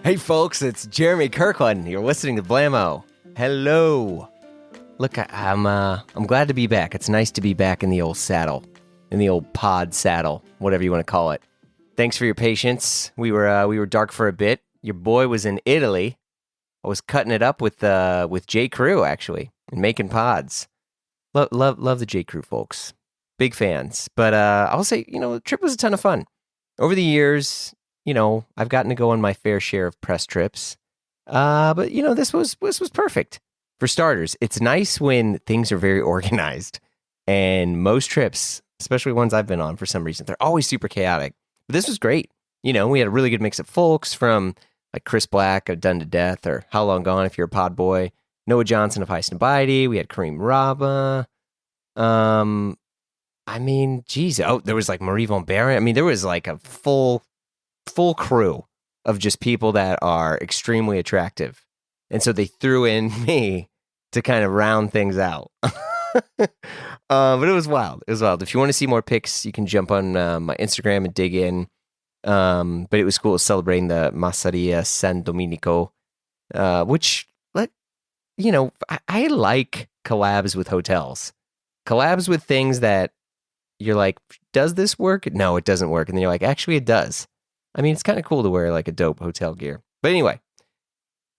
Hey folks, it's Jeremy Kirkland. You're listening to Blammo. Hello. Look, I'm glad to be back. It's nice to be back in the old saddle, in the old pod saddle, whatever you want to call it. Thanks for your patience. We were dark for a bit. Your boy was in Italy. I was cutting it up with J. Crew actually and making pods. Love the J. Crew folks. Big fans. But I'll say, the trip was a ton of fun. Over the years, I've gotten to go on my fair share of press trips. But this was perfect. For starters, it's nice when things are very organized. And most trips, especially ones I've been on for some reason, they're always super chaotic. But this was great. We had a really good mix of folks from like Chris Black of Done to Death or How Long Gone if you're a pod boy, Noah Johnson of Heist and Bitey. We had Kareem Rabah. There was like Marie Von Baron. There was like a full crew of just people that are extremely attractive. And so they threw in me to kind of round things out. But it was wild. If you want to see more pics, you can jump on my Instagram and dig in. But it was cool celebrating the Masseria San Domenico, which, I like collabs with hotels. Collabs with things that you're like, does this work? No, it doesn't work. And then you're like, actually, it does. It's kind of cool to wear like a dope hotel gear. But anyway,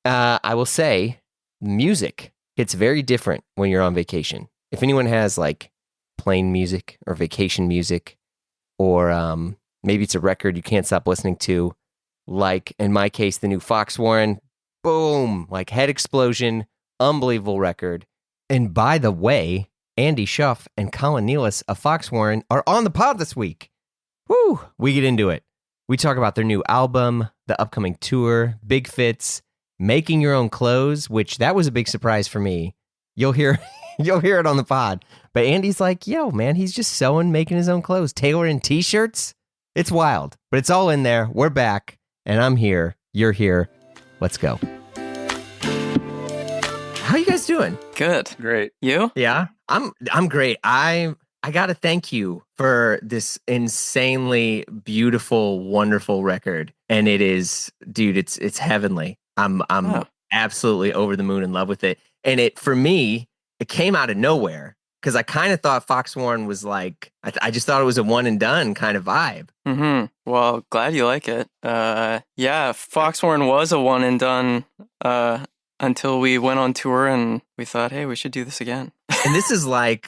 I will say music hits very different when you're on vacation. If anyone has like plane music or vacation music, or maybe it's a record you can't stop listening to, like in my case, the new Foxwarren, boom, like head explosion, unbelievable record. And by the way, Andy Shauf and Colin Nealis of Foxwarren are on the pod this week. Woo! We get into it. We talk about their new album, the upcoming tour, big fits, making your own clothes, which that was a big surprise for me. You'll hear it on the pod. But Andy's like, yo, man, he's just sewing, making his own clothes, tailoring t-shirts. It's wild, but it's all in there. We're back, and I'm here. You're here. Let's go. How you guys doing? Good. Great. You? Yeah, I'm great. I got to thank you for this insanely beautiful, wonderful record. And it is, dude, it's heavenly. I'm absolutely over the moon in love with it. And for me, it came out of nowhere because I kind of thought Foxwarren was like, I just thought it was a one and done kind of vibe. Mm-hmm. Well, glad you like it. Yeah, Foxwarren was a one and done until we went on tour and we thought, hey, we should do this again. And this is like,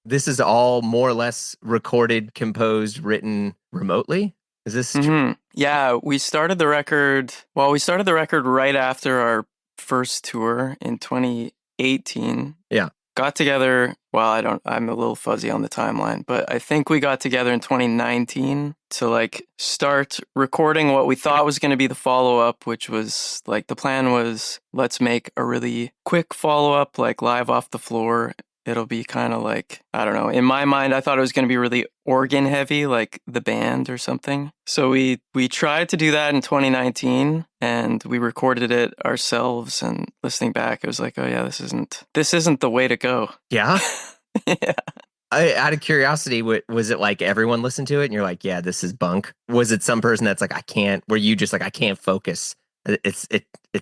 this is all more or less recorded, composed, written remotely. Is this true? Yeah, we started the record right after our first tour in 2018. Yeah. Got together, I'm a little fuzzy on the timeline, but I think we got together in 2019 to like start recording what we thought was going to be the follow-up, which was like the plan was let's make a really quick follow-up, like live off the floor. It'll be kind of like, I don't know, in my mind, I thought it was going to be really organ heavy, like the band or something. So we tried to do that in 2019 and we recorded it ourselves, and listening back, it was like, oh yeah, this isn't the way to go. Yeah. Yeah. Out of curiosity, was it like everyone listened to it and you're like, yeah, this is bunk? Was it some person that's like, were you just like, I can't focus? It's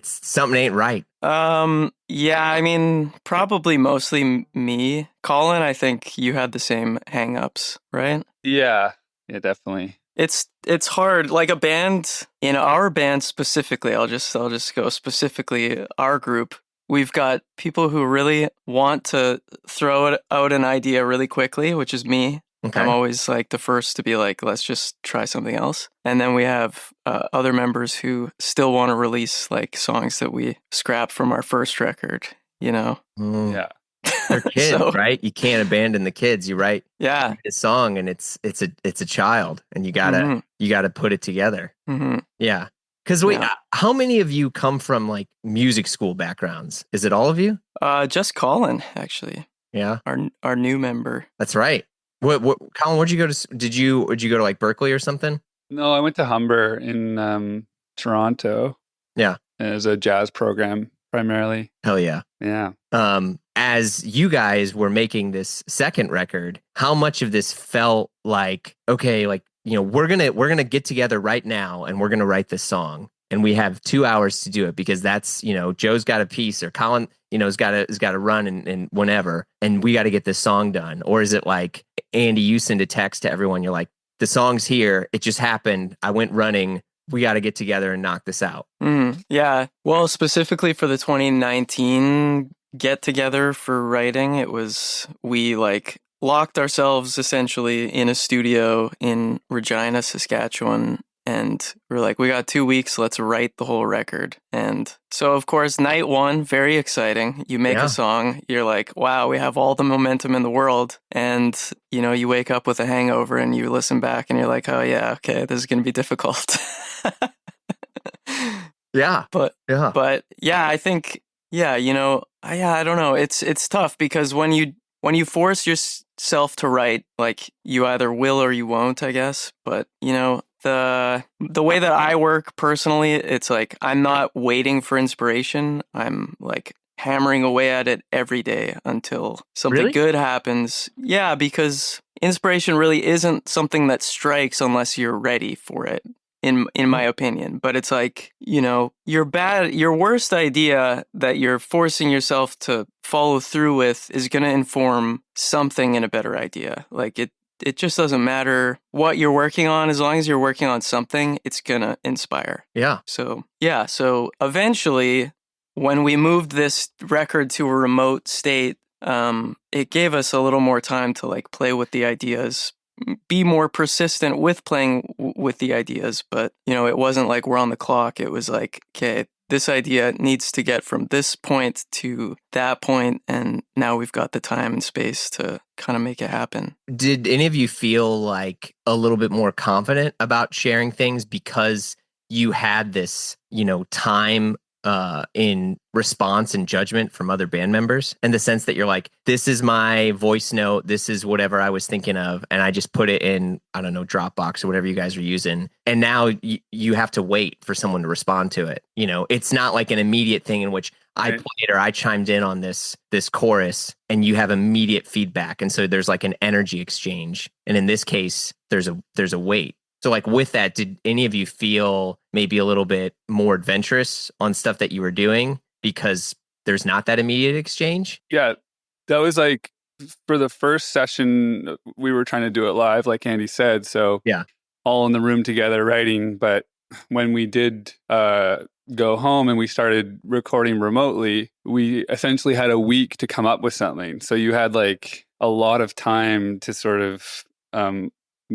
something ain't right. Yeah, probably mostly me. Colin, I think you had the same hang-ups, right? Yeah, definitely. It's hard, like a band, in our band specifically, I'll just go specifically our group. We've got people who really want to throw out an idea really quickly, which is me. Okay. I'm always like the first to be like, let's just try something else. And then we have other members who still want to release like songs that we scrapped from our first record, Yeah. They're kids, So, right? You can't abandon the kids. You write yeah, a song and it's a child and you gotta put it together. Mm-hmm. Yeah. Because how many of you come from like music school backgrounds? Is it all of you? Just Colin, actually. Yeah. Our new member. That's right. What Colin, where'd you go to? Did you go to like Berkeley or something? No, I went to Humber in Toronto. Yeah. As a jazz program primarily. Hell yeah. Yeah. As you guys were making this second record, how much of this felt like, okay, like, we're gonna get together right now and we're gonna write this song, and we have 2 hours to do it because that's, Joe's got a piece or Colin, has got to run and whenever, and we got to get this song done? Or is it like, Andy, you send a text to everyone, you're like, the song's here, it just happened, I went running, we got to get together and knock this out? Yeah. Well, specifically for the 2019 get together for writing, it was, we like locked ourselves essentially in a studio in Regina, Saskatchewan. And we're like, we got 2 weeks, let's write the whole record. And so, of course, night one, very exciting. You make a song, you're like, wow, we have all the momentum in the world. And, you wake up with a hangover and you listen back and you're like, oh, yeah, okay, this is going to be difficult. Yeah. But yeah, I think, I don't know. It's tough because when you force yourself to write, like you either will or you won't, I guess. But, the way that I work personally, it's like I'm not waiting for inspiration. I'm like hammering away at it every day until something good happens. Yeah, because inspiration really isn't something that strikes unless you're ready for it, in my opinion. But it's like, your worst idea that you're forcing yourself to follow through with is going to inform something in a better idea. Like it just doesn't matter what you're working on. As long as you're working on something, it's going to inspire. Yeah. So eventually, when we moved this record to a remote state, it gave us a little more time to like play with the ideas, be more persistent with playing with the ideas. But, it wasn't like we're on the clock. It was like, okay, this idea needs to get from this point to that point, and now we've got the time and space to kind of make it happen. Did any of you feel like a little bit more confident about sharing things because you had this, time in response and judgment from other band members, in the sense that you're like, this is my voice note, this is whatever I was thinking of, and I just put it in, I don't know, Dropbox or whatever you guys are using, and now you have to wait for someone to respond to it. It's not like an immediate thing in which I played or I chimed in on this chorus and you have immediate feedback, and so there's like an energy exchange, and in this case there's a wait. So like with that, did any of you feel maybe a little bit more adventurous on stuff that you were doing because there's not that immediate exchange? Yeah, that was like for the first session, we were trying to do it live, like Andy said. So yeah, all in the room together writing. But when we did go home and we started recording remotely, we essentially had a week to come up with something. So you had like a lot of time to sort of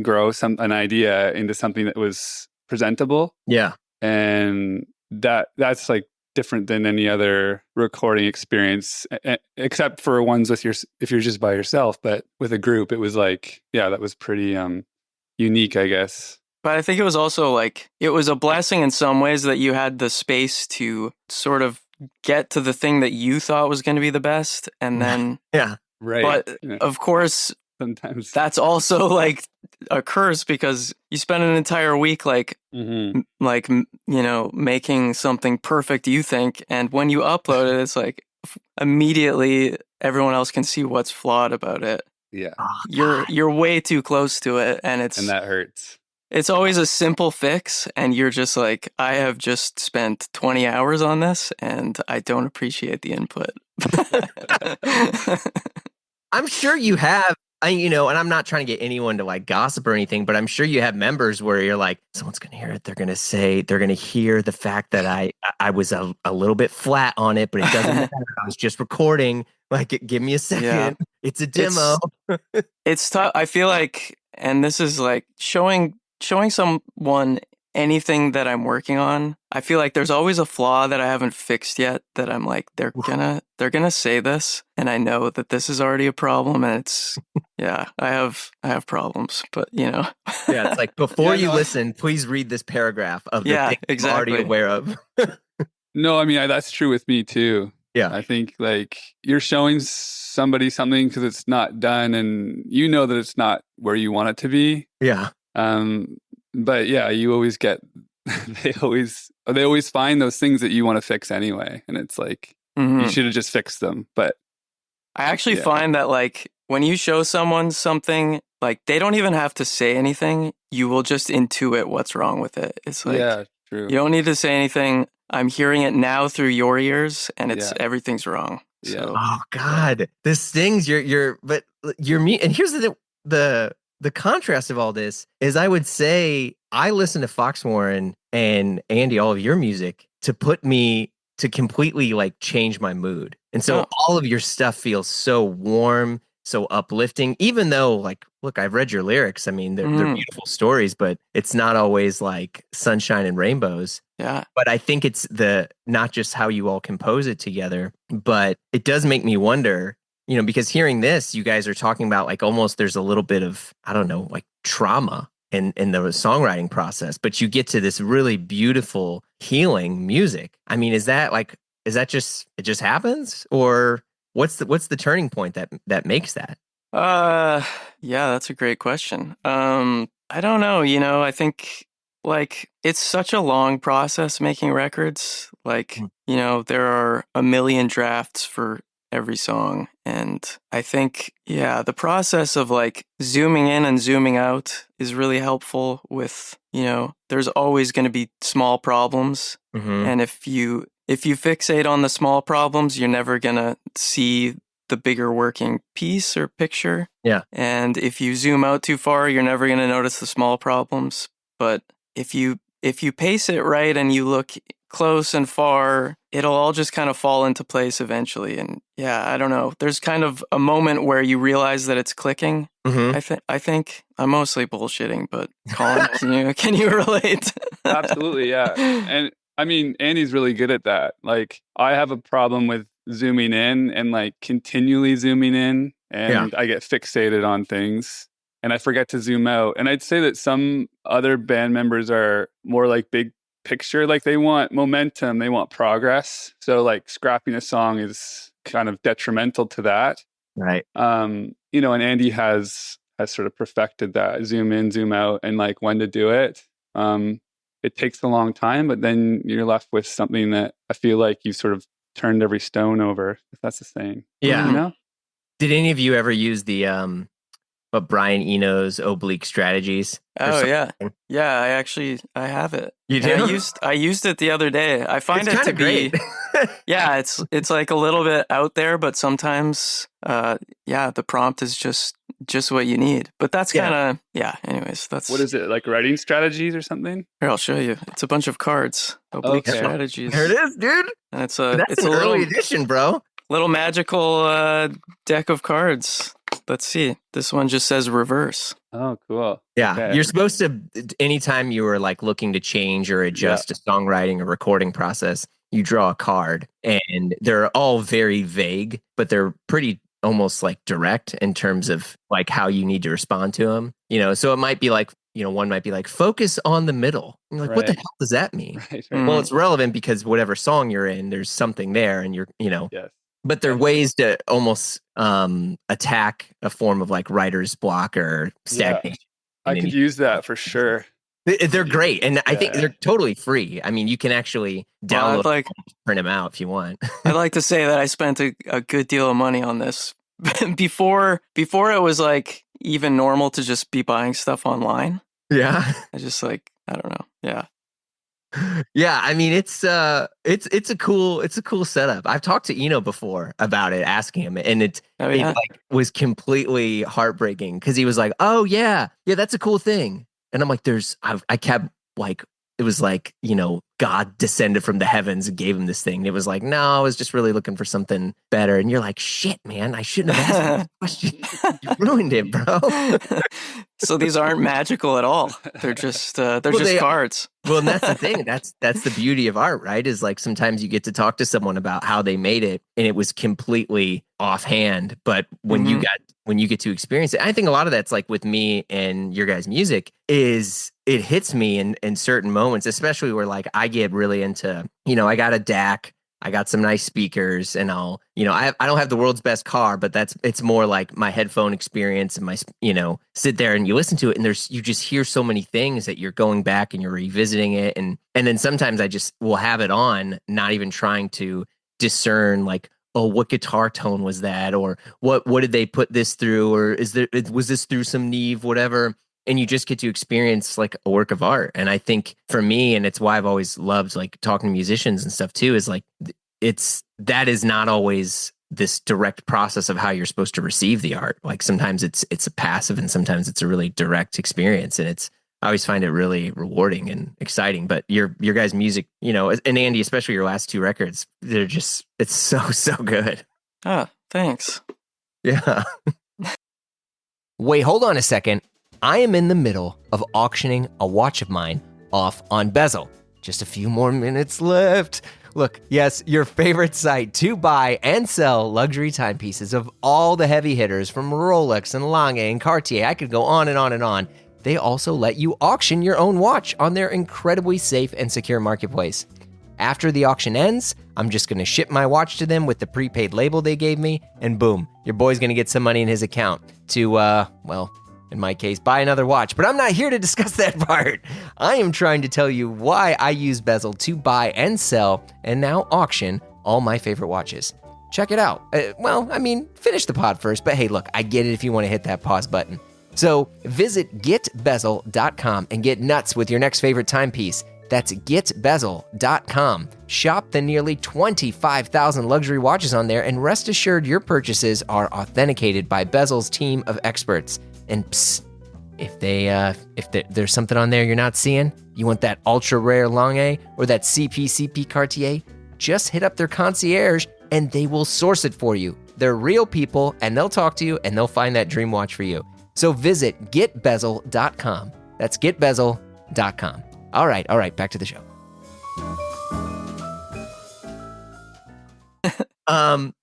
grow an idea into something that was presentable. Yeah. And that's like different than any other recording experience, except for ones with if you're just by yourself. But with a group, it was like, yeah, that was pretty unique, I guess. But I think it was also like, it was a blessing in some ways that you had the space to sort of get to the thing that you thought was going to be the best. And then, yeah, right. But of course, sometimes that's also like a curse because you spend an entire week like making something perfect, you think, and when you upload it, it's like immediately everyone else can see what's flawed about it. Yeah. You're way too close to it, and that hurts. It's always a simple fix, and you're just like, I have just spent 20 hours on this and I don't appreciate the input. I'm sure you have, and I'm not trying to get anyone to like gossip or anything, but I'm sure you have members where you're like, someone's going to hear it. They're going to hear the fact that I was a little bit flat on it, but it doesn't matter. I was just recording. Like, give me a second. Yeah. It's a demo. It's tough. I feel like, and this is like showing someone anything that I'm working on. I feel like there's always a flaw that I haven't fixed yet that I'm like, they're gonna say this, and I know that this is already a problem, and it's I have problems, but yeah, it's like before you listen, please read this paragraph of the thing exactly. I'm already aware of. No, I mean that's true with me too. Yeah, I think like you're showing somebody something because it's not done, and you know that it's not where you want it to be. Yeah. But yeah, you always get they always find those things that you want to fix anyway, and it's like you should have just fixed them. But I actually find that like when you show someone something, like they don't even have to say anything, you will just intuit what's wrong with it. It's like True. You don't need to say anything. I'm hearing it now through your ears, and everything's wrong. Yeah. So, Oh God, this stings. But you're me. And here's the contrast of all this is, I would say I listen to Foxwarren and Andy, all of your music, to put me to completely like change my mood. And so all of your stuff feels so warm, so uplifting, even though, like, look, I've read your lyrics. I mean, they're beautiful stories, but it's not always like sunshine and rainbows. yeah. But I think it's not just how you all compose it together, but it does make me wonder, because hearing this, you guys are talking about like almost there's a little bit of, I don't know, like trauma in the songwriting process, but you get to this really beautiful healing music. I mean, is that just, it just happens, or what's the turning point that makes that? Yeah, that's a great question. I don't know, I think like it's such a long process making records. Like, there are a million drafts for every song. And I think, the process of like zooming in and zooming out is really helpful with, there's always going to be small problems. And if you fixate on the small problems, you're never going to see the bigger working piece or picture. Yeah. And if you zoom out too far, you're never going to notice the small problems. But if you pace it right and you look close and far, it'll all just kind of fall into place eventually. And I don't know. There's kind of a moment where you realize that it's clicking. I think I'm mostly bullshitting, but Colin, can you relate? Absolutely, yeah. And I mean, Andy's really good at that. Like, I have a problem with zooming in and like continually zooming in, and I get fixated on things and I forget to zoom out. And I'd say that some other band members are more like big picture, like they want momentum, they want progress. So like scrapping a song is kind of detrimental to that. Right. And Andy has sort of perfected that zoom in, zoom out, and like when to do it. It takes a long time, but then you're left with something that I feel like you've sort of turned every stone over, if that's the saying. Yeah. Did any of you ever use the Brian Eno's oblique strategies? Oh yeah. Yeah, I have it. You do? I used it the other day. I find it's it to great. be it's like a little bit out there, but sometimes the prompt is just what you need. But that's kind of anyways, that's what is it, like writing strategies or something? Here, I'll show you. It's a bunch of cards. Oblique strategies. There it is, dude. And it's an early edition, bro. Little magical deck of cards. Let's see. This one just says reverse. Oh, cool. Yeah. Okay. You're supposed to, anytime you were like looking to change or adjust a songwriting or recording process, you draw a card, and they're all very vague, but they're pretty almost like direct in terms of like how you need to respond to them. So it might be like, one might be like, focus on the middle. And you're like, what the hell does that mean? Right. Well, it's relevant because whatever song you're in, there's something there, and you're, Yes. But there are ways to almost attack a form of like writer's block or stagnation. I could use that for sure. They're great, and I think they're totally free. I mean, you can actually download them, print them out if you want. I'd like to say that I spent a good deal of money on this before it was like even normal to just be buying stuff online. Yeah, I just like, I don't know. Yeah. Yeah, I mean, it's a cool setup. I've talked to Eno before about it, asking him, and it like was completely heartbreaking because he was like, "Oh yeah, that's a cool thing," and I'm like, I kept like, it was like, God descended from the heavens and gave him this thing. And it was like, no, I was just really looking for something better. And you're like, shit, man, I shouldn't have asked this question. You ruined it, bro. So these aren't magical at all. They're just cards. Well, and that's the thing. That's the beauty of art, right? Is like sometimes you get to talk to someone about how they made it, and it was completely offhand. But when you get to experience it, I think a lot of that's like with me and your guys' music is it hits me in certain moments, especially where like I get really into, I got a DAC, I got some nice speakers, and I don't have the world's best car, but it's more like my headphone experience and my, sit there and you listen to it, and you just hear so many things that you're going back and you're revisiting it. And then sometimes I just will have it on, not even trying to discern like, oh, what guitar tone was that? Or what did they put this through? Or was this through some Neve, whatever? and you just get to experience like a work of art. And I think for me, and it's why I've always loved like talking to musicians and stuff too, is like that is not always this direct process of how you're supposed to receive the art. Like sometimes it's a passive and sometimes it's a really direct experience. And I always find it really rewarding and exciting. But your guys' music, and Andy, especially your last two records, it's so good. Ah, thanks. Yeah. Wait, hold on a second. I am in the middle of auctioning a watch of mine off on Bezel. Just a few more minutes left. Look, yes, your favorite site to buy and sell luxury timepieces of all the heavy hitters from Rolex and Lange and Cartier. I could go on and on and on. They also let you auction your own watch on their incredibly safe and secure marketplace. After the auction ends, I'm just going to ship my watch to them with the prepaid label they gave me, and boom, your boy's going to get some money in his account to, well, in my case, buy another watch. But I'm not here to discuss that part. I am trying to tell you why I use Bezel to buy and sell and now auction all my favorite watches. Check it out. Finish the pod first, but hey, look, I get it if you want to hit that pause button. So visit getbezel.com and get nuts with your next favorite timepiece. That's getbezel.com. Shop the nearly 25,000 luxury watches on there, and rest assured your purchases are authenticated by Bezel's team of experts. And psst, if there's something on there you're not seeing, you want that ultra rare Lange or that CP Cartier, just hit up their concierge and they will source it for you. They're real people and they'll talk to you and they'll find that dream watch for you. So visit getbezel.com. That's getbezel.com. All right, back to the show.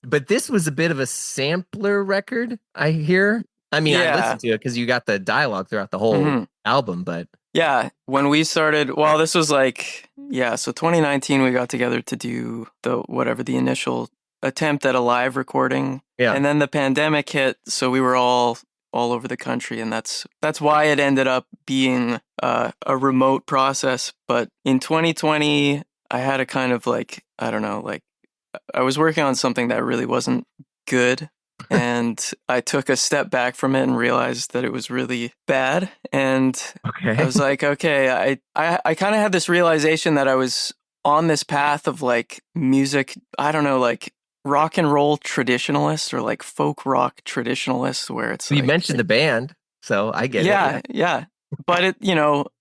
But this was a bit of a sampler record, I hear. I mean, I listened to it because you got the dialogue throughout the whole album, but... Yeah, when we started, well, this was like, so 2019, we got together to do the initial attempt at a live recording. Yeah. And then the pandemic hit, so we were all over the country, and that's why it ended up being a remote process. But in 2020, I had a kind of like, I don't know, like I was working on something that really wasn't good. And I took a step back from it and realized that it was really bad. And I was like, okay, I kind of had this realization that I was on this path of like music, I don't know, like rock and roll traditionalist or like folk rock traditionalist, where it's you mentioned the band, so I get it. Yeah. But it,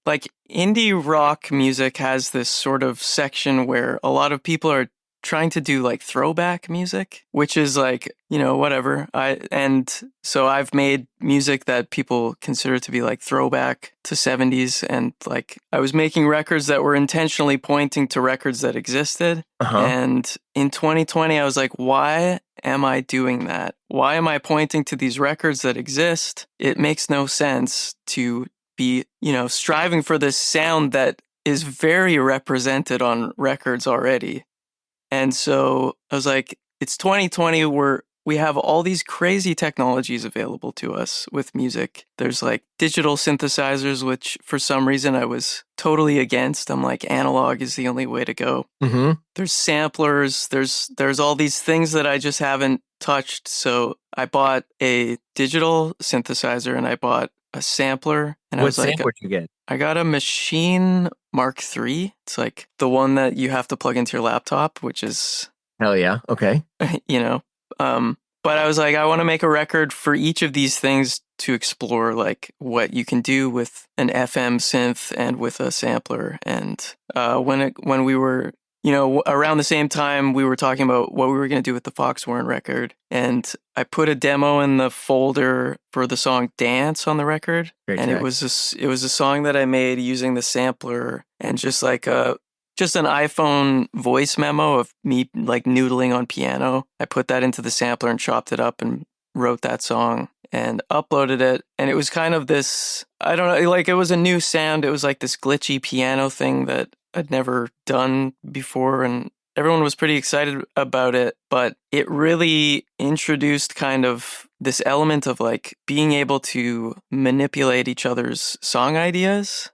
like indie rock music has this sort of section where a lot of people are trying to do like throwback music, which is like, whatever. So I've made music that people consider to be like throwback to 70s. And like I was making records that were intentionally pointing to records that existed. And in 2020, I was like, why am I doing that? Why am I pointing to these records that exist? It makes no sense to be, striving for this sound that is very represented on records already. And so I was like, it's 2020 where we have all these crazy technologies available to us with music. There's like digital synthesizers, which for some reason I was totally against. I'm like, analog is the only way to go. There's samplers. There's all these things that I just haven't touched. So I bought a digital synthesizer and I bought a sampler. And I was like, what you get? I got a Machine Mark III. It's like the one that you have to plug into your laptop, which is... Hell yeah. Okay. But I was like, I want to make a record for each of these things to explore like what you can do with an FM synth and with a sampler. And when we were, around the same time, we were talking about what we were going to do with the Foxwarren record. And I put a demo in the folder for the song Dance on the record. Great and track. It was a song that I made using the sampler and just like just an iPhone voice memo of me like noodling on piano. I put that into the sampler and chopped it up and wrote that song and uploaded it. And it was kind of this, I don't know, like it was a new sound. It was like this glitchy piano thing that I'd never done before. And everyone was pretty excited about it. But it really introduced kind of this element of like being able to manipulate each other's song ideas.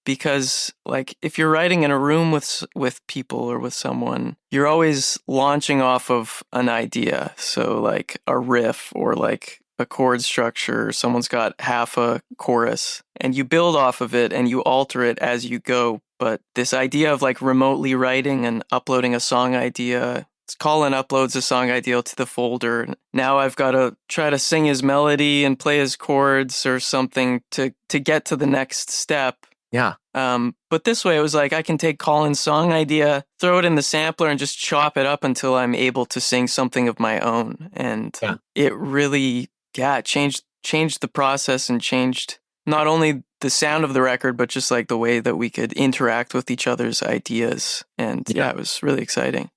Because like if you're writing in a room with people or with someone, you're always launching off of an idea. So like a riff or like a chord structure, someone's got half a chorus, and you build off of it and you alter it as you go. But this idea of like remotely writing and uploading a song idea, Colin uploads a song idea to the folder. Now I've got to try to sing his melody and play his chords or something to get to the next step. Yeah. But this way it was like I can take Colin's song idea, throw it in the sampler, and just chop it up until I'm able to sing something of my own. And it really, changed the process and changed not only the sound of the record, but just like the way that we could interact with each other's ideas. And it was really exciting.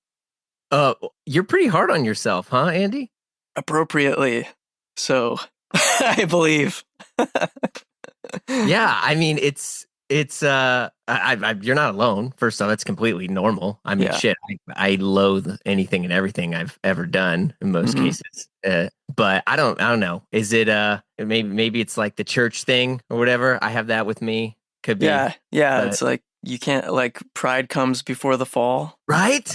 You're pretty hard on yourself, huh, Andy? Appropriately. So I believe. Yeah. I mean, it's you're not alone. First off, it's completely normal. I mean, shit, I loathe anything and everything I've ever done in most cases. But I don't know. Is it maybe it's like the church thing or whatever? I have that with me. Could be. Yeah. It's like you can't, like, pride comes before the fall. Right?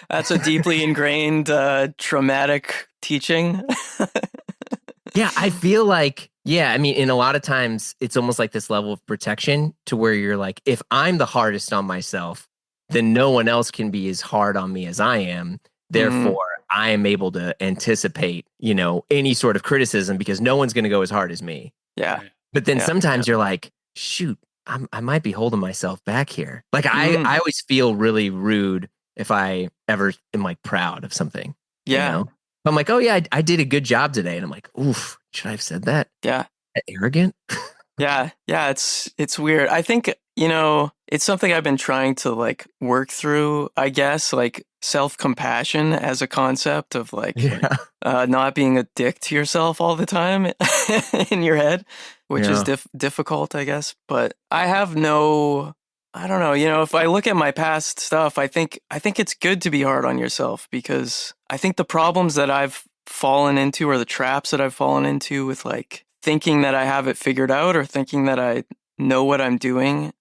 That's a deeply ingrained traumatic teaching. Yeah, I feel like, I mean, in a lot of times, it's almost like this level of protection to where you're like, if I'm the hardest on myself, then no one else can be as hard on me as I am. Therefore, I am able to anticipate, any sort of criticism because no one's going to go as hard as me. Yeah. But then sometimes you're like, shoot, I might be holding myself back here. Like, I always feel really rude if I ever am like proud of something. Yeah. I'm like, oh yeah, I did a good job today. And I'm like, oof, should I have said that? Yeah. Arrogant? Yeah. It's weird. I think, it's something I've been trying to like work through, I guess, like self-compassion as a concept of like not being a dick to yourself all the time in your head, which is difficult, I guess. But I have I don't know, if I look at my past stuff, I think it's good to be hard on yourself because I think the problems that I've fallen into or the traps that I've fallen into with like thinking that I have it figured out or thinking that I know what I'm doing,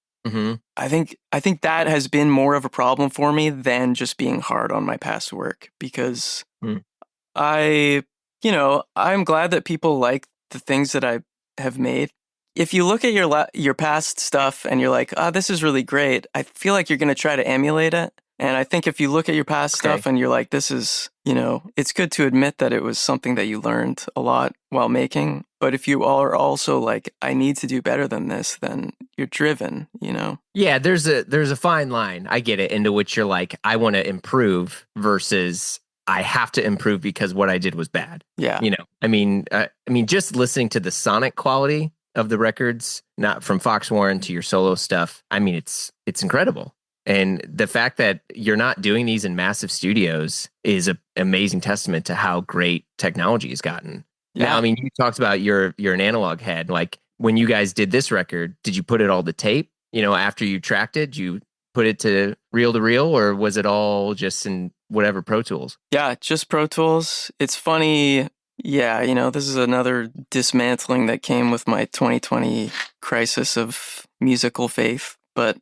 I think that has been more of a problem for me than just being hard on my past work because I'm glad that people like the things that I have made. If you look at your past stuff and you're like, this is really great, I feel like you're going to try to emulate it. And I think if you look at your past stuff and you're like, this is, it's good to admit that it was something that you learned a lot while making. But if you are also like, I need to do better than this, then you're driven, Yeah, there's a fine line. I get it, into which you're like, I want to improve versus I have to improve because what I did was bad. Yeah. I mean, just listening to the sonic quality of the records, not from Foxwarren to your solo stuff. I mean, it's incredible. And the fact that you're not doing these in massive studios is an amazing testament to how great technology has gotten. Yeah. Now, I mean, you talked about you're an analog head. Like when you guys did this record, did you put it all to tape? After you tracked it, did you put it to reel, or was it all just in whatever Pro Tools? Yeah, just Pro Tools. It's funny. Yeah, this is another dismantling that came with my 2020 crisis of musical faith. But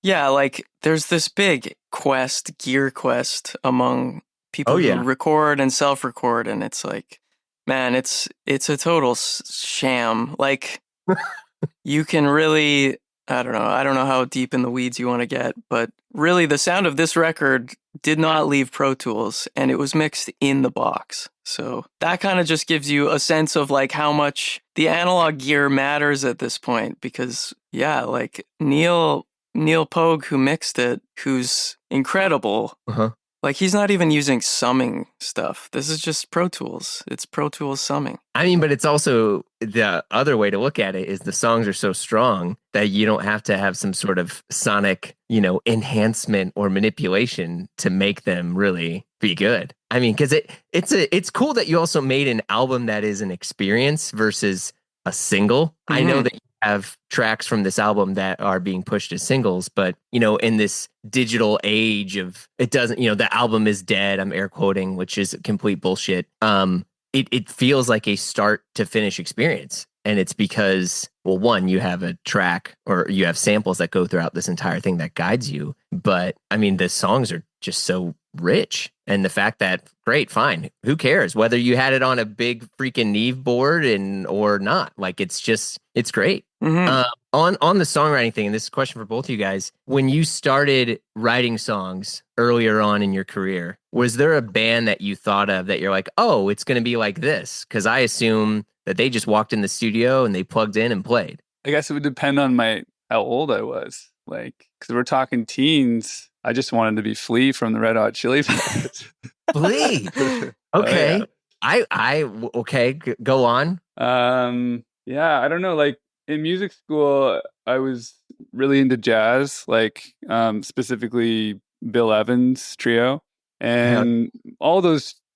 yeah, like there's this big gear quest among people who record and self-record. And it's like, man, it's a total sham. Like you can really, I don't know how deep in the weeds you want to get, but really the sound of this record did not leave Pro Tools and it was mixed in the box. So that kind of just gives you a sense of like how much the analog gear matters at this point because like Neil Pogue, who mixed it, who's incredible. Like he's not even using summing stuff. This is just Pro Tools. It's Pro Tools summing. I mean, but it's also the other way to look at it is the songs are so strong that you don't have to have some sort of sonic, enhancement or manipulation to make them really be good. I mean, because it's cool that you also made an album that is an experience versus a single. I know that you have tracks from this album that are being pushed as singles, but in this digital age of it doesn't, the album is dead. I'm air quoting, which is complete bullshit. It feels like a start to finish experience. And it's because, well, one, you have a track or you have samples that go throughout this entire thing that guides you. But I mean, the songs are just so rich. And the fact that, great, fine, who cares whether you had it on a big freaking Neve board or not? Like, it's great. Mm-hmm. On the songwriting thing, and this is a question for both of you guys. When you started writing songs earlier on in your career, was there a band that you thought of that you're like, oh, it's going to be like this? Because I assume that they just walked in the studio and they plugged in and played. I guess it would depend on how old I was. Like, because we're talking teens, I just wanted to be Flea from the Red Hot Chili Peppers. Flea. Okay. Oh, yeah. Okay. Go on. Yeah, I don't know. Like in music school, I was really into jazz, like specifically Bill Evans Trio, and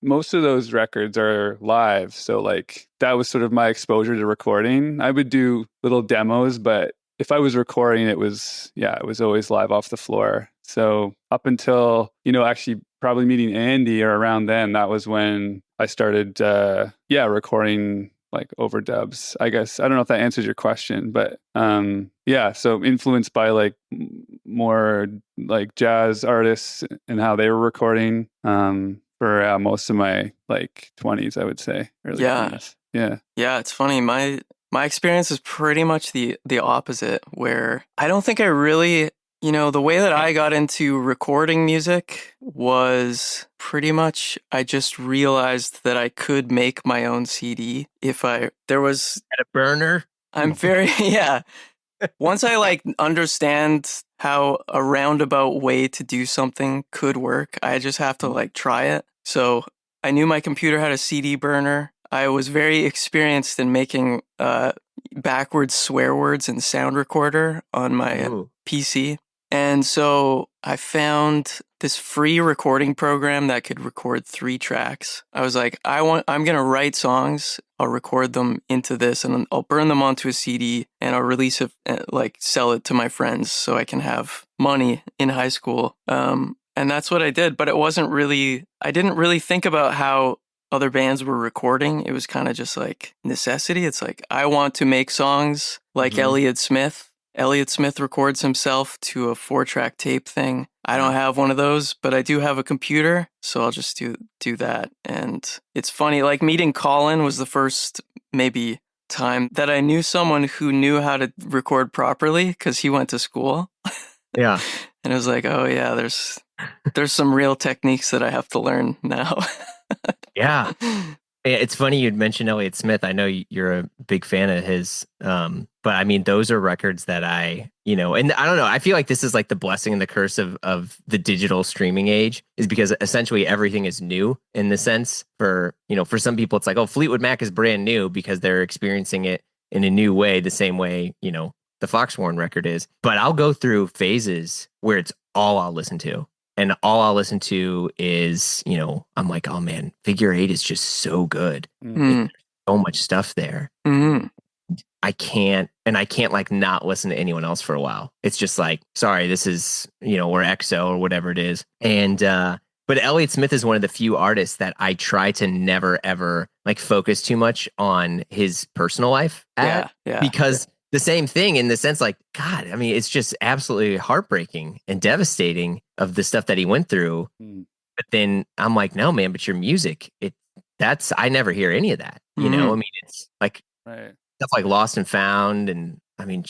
most of those records are live. So like that was sort of my exposure to recording. I would do little demos, but if I was recording, it was always live off the floor. So up until, actually probably meeting Andy or around then, that was when I started, recording like overdubs, I guess. I don't know if that answers your question, but so influenced by like more like jazz artists and how they were recording for most of my like 20s, I would say, early 20s. Yeah. Yeah, it's funny. My experience is pretty much the opposite, where I don't think I really, the way that I got into recording music was pretty much I just realized that I could make my own CD there was a burner. I'm very, yeah. Once I like understand how a roundabout way to do something could work, I just have to like try it. So I knew my computer had a CD burner. I was very experienced in making backwards swear words in Sound Recorder on my PC. And so I found this free recording program that could record 3 tracks. I was like, I'm going to write songs. I'll record them into this and I'll burn them onto a CD and I'll release it, like sell it to my friends so I can have money in high school. And that's what I did. But I didn't really think about how other bands were recording. It was kind of just like necessity. It's like, I want to make songs like Elliott Smith. Elliott Smith records himself to a 4-track tape thing. I don't have one of those, but I do have a computer, so I'll just do that. And it's funny, like meeting Colin was the first maybe time that I knew someone who knew how to record properly because he went to school. Yeah. And it was like, oh yeah, there's some real techniques that I have to learn now. Yeah. It's funny you'd mentioned Elliott Smith. I know you're a big fan of his, but I mean, those are records that and I don't know, I feel like this is like the blessing and the curse of the digital streaming age, is because essentially everything is new in the sense for some people, it's like, oh, Fleetwood Mac is brand new because they're experiencing it in a new way, the same way, the Foxwarren record is. But I'll go through phases where it's all I'll listen to. And all I'll listen to is, I'm like, oh man, Figure 8 is just so good. There's so much stuff there. Mm-hmm. I can't like not listen to anyone else for a while. It's just like, sorry, this is, or EXO or whatever it is. And, but Elliott Smith is one of the few artists that I try to never, ever like focus too much on his personal life because the same thing in the sense like, God, I mean, it's just absolutely heartbreaking and devastating of the stuff that he went through. But then I'm like, no, man, but your music, I never hear any of that. I mean, it's like stuff like Lost and Found. And I mean,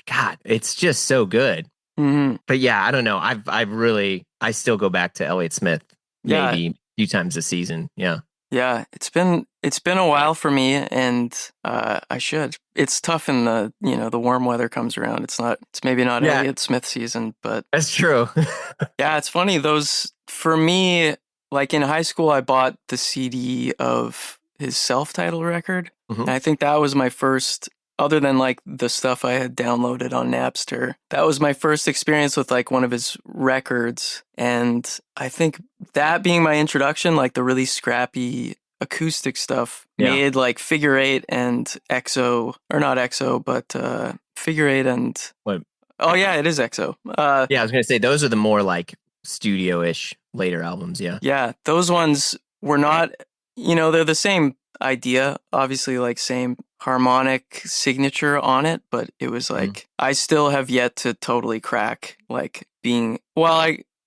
God, it's just so good. But yeah, I don't know. I still go back to Elliott Smith maybe a few times a season. Yeah. Yeah, it's been a while for me, and I should. It's tough in the the warm weather comes around. It's maybe not Elliott Smith season, but that's true. Yeah, it's funny. Those for me, like in high school, I bought the CD of his self-titled record, and I think that was my first. Other than like the stuff I had downloaded on Napster, that was my first experience with like one of his records. And I think that being my introduction, like the really scrappy acoustic stuff, made like Figure 8 and EXO, or not EXO, but Figure 8 and... What? Oh yeah, it is EXO. I was going to say, those are the more like studio-ish later albums, yeah. Yeah, those ones were not, they're the same idea, obviously like same harmonic signature on it, but it was like I still have yet to totally crack like being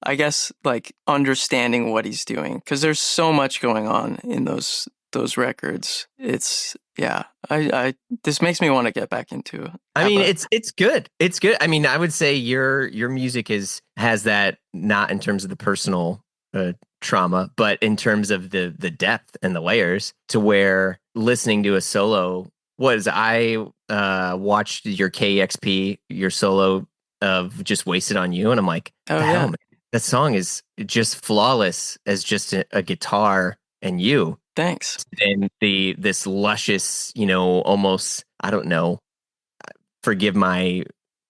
I guess like understanding what he's doing, because there's so much going on in those records. It's I this makes me want to get back into it. I mean, it's good. It's good. I mean, I would say your music has that, not in terms of the personal trauma, but in terms of the depth and the layers, to where listening to a solo I watched your KEXP, your solo of Just Wasted on You, and I'm like, Oh, the hell, yeah. man? That song is just flawless as just a guitar and you. Thanks. And this luscious, almost, I don't know, forgive my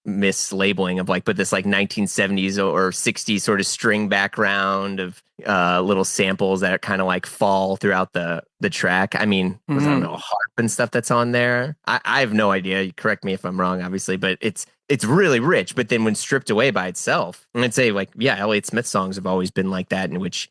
mislabeling of like, but this like 1970s or 60s sort of string background of little samples that kind of like fall throughout the track. I mean, I don't know, harp and stuff that's on there. I have no idea. You correct me if I'm wrong, obviously, but it's really rich. But then when stripped away by itself, and I'd say like, yeah, Elliott Smith songs have always been like that, in which,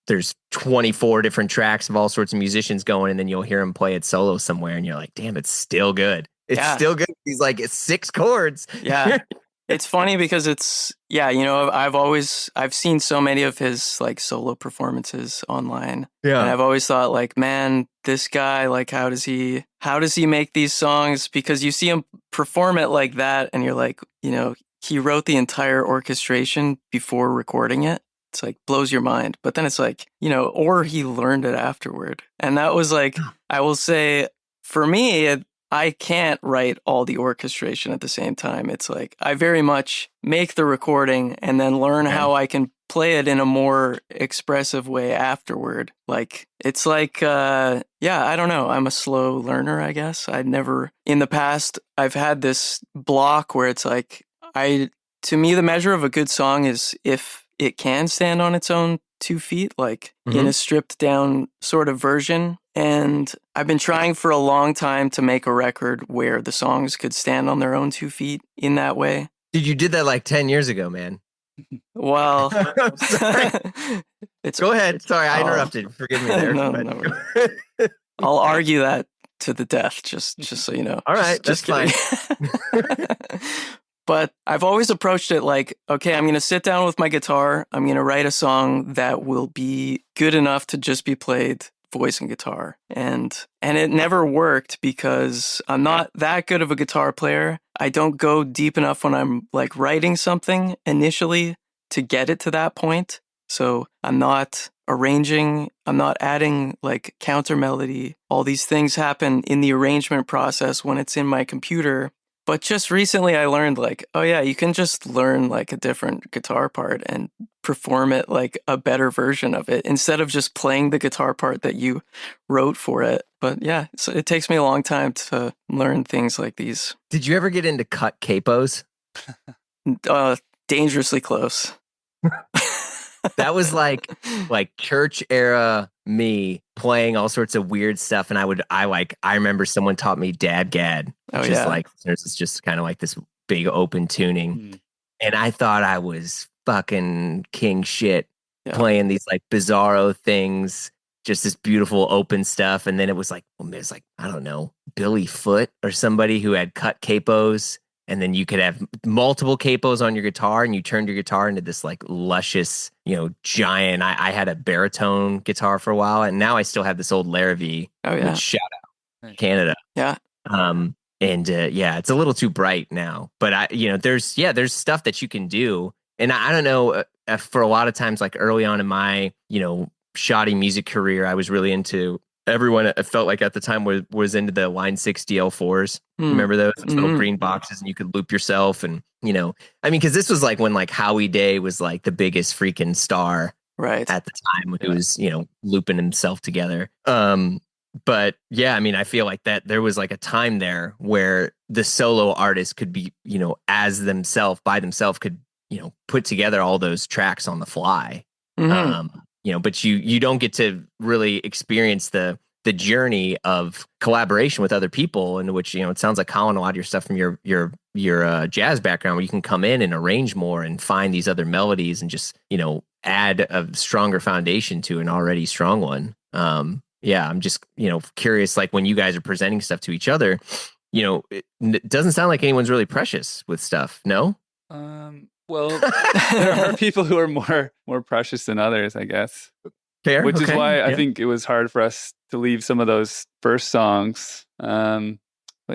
there's 24 different tracks of all sorts of musicians going, and then you'll hear him play it solo somewhere, and you're like, damn, it's still good. It's still good. He's like, it's 6 chords. Yeah. It's funny because it's, I've seen so many of his like solo performances online. Yeah. And I've always thought like, man, this guy, like, how does he make these songs? Because you see him perform it like that, and you're like, he wrote the entire orchestration before recording it. It's like blows your mind. But then it's like, or he learned it afterward. And that was like, I will say, for me, I can't write all the orchestration at the same time. It's like I very much make the recording and then learn how I can play it in a more expressive way afterward. Like, it's like, I don't know. I'm a slow learner, I guess. In the past, I've had this block where it's like, to me, the measure of a good song is if it can stand on its own 2 feet, like in a stripped down sort of version. And I've been trying for a long time to make a record where the songs could stand on their own 2 feet in that way. Dude, you did that like 10 years ago, man. Well, Go ahead. Sorry, I interrupted. Forgive me there. No. I'll argue that to the death, just so you know. All right, just that's fine. But I've always approached it like, okay, I'm going to sit down with my guitar. I'm going to write a song that will be good enough to just be played voice and guitar. And it never worked because I'm not that good of a guitar player. I don't go deep enough when I'm like writing something initially to get it to that point. So I'm not arranging, I'm not adding like counter melody. All these things happen in the arrangement process when it's in my computer. But just recently I learned like, oh yeah, you can just learn like a different guitar part and perform it like a better version of it instead of just playing the guitar part that you wrote for it. But yeah, so it takes me a long time to learn things like these. Did you ever get into cut capos? Dangerously close. That was like church era me playing all sorts of weird stuff, and I remember someone taught me dadgad, which is like it's just kind of like this big open tuning, and I thought I was fucking king shit playing these like bizarro things, just this beautiful open stuff, and then it was like I don't know, Billy Foote or somebody who had cut capos. And then you could have multiple capos on your guitar, and you turned your guitar into this like luscious, giant. I had a baritone guitar for a while, and now I still have this old Larrivee. Oh yeah! Shout out Canada. Yeah. It's a little too bright now, but there's stuff that you can do, and I don't know. For a lot of times, like early on in my shoddy music career, I was really into. Everyone, it felt like at the time was into the Line 6 DL4s. Remember those little green boxes, and you could loop yourself, and because this was like when like Howie Day was like the biggest freaking star right at the time, when he was looping himself together. But yeah, I feel like that there was like a time there where the solo artist could be as themselves by themselves could put together all those tracks on the fly. But you don't get to really experience the journey of collaboration with other people, in which it sounds like, Colin, a lot of your stuff from your jazz background, where you can come in and arrange more and find these other melodies and just add a stronger foundation to an already strong one. I'm just curious, like when you guys are presenting stuff to each other, it doesn't sound like anyone's really precious with stuff. No. Well, there are people who are more precious than others, I guess. Fair. Which is why I Yeah. think it was hard for us to leave some of those first songs. But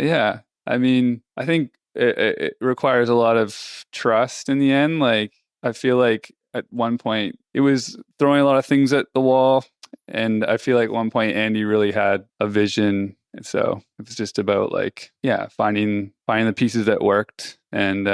yeah, I mean, I think it requires a lot of trust in the end. Like, I feel like at one point it was throwing a lot of things at the wall. And I feel like at one point Andy really had a vision. And so it was just about like, yeah, finding the pieces that worked. And